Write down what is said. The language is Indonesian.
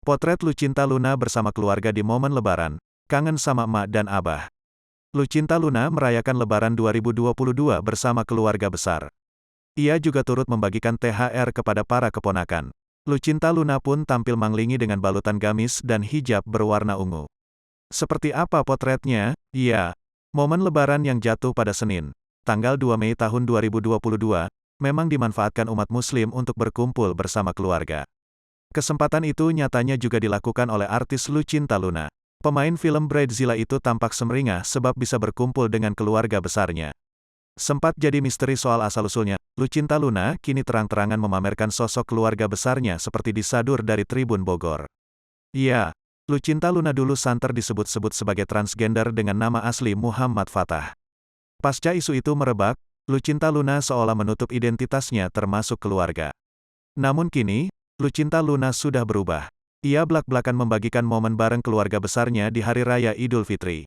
Potret Lucinta Luna bersama keluarga di momen Lebaran. Kangen sama emak dan abah. Lucinta Luna merayakan Lebaran 2022 bersama keluarga besar. Ia juga turut membagikan THR kepada para keponakan. Lucinta Luna pun tampil manglingi dengan balutan gamis dan hijab berwarna ungu. Seperti apa potretnya? Ya, momen Lebaran yang jatuh pada Senin, tanggal 2 Mei tahun 2022, memang dimanfaatkan umat Muslim untuk berkumpul bersama keluarga. Kesempatan itu nyatanya juga dilakukan oleh artis Lucinta Luna. Pemain film Bridezilla itu tampak sumringah sebab bisa berkumpul dengan keluarga besarnya. Sempat jadi misteri soal asal-usulnya, Lucinta Luna kini terang-terangan memamerkan sosok keluarga besarnya seperti disadur dari Tribun Bogor. Ya, Lucinta Luna dulu santer disebut-sebut sebagai transgender dengan nama asli Muhammad Fathah. Pasca isu itu merebak, Lucinta Luna seolah menutup identitasnya termasuk keluarga. Namun kini, Lucinta Luna sudah berubah. Ia blak-blakan membagikan momen bareng keluarga besarnya di Hari Raya Idul Fitri.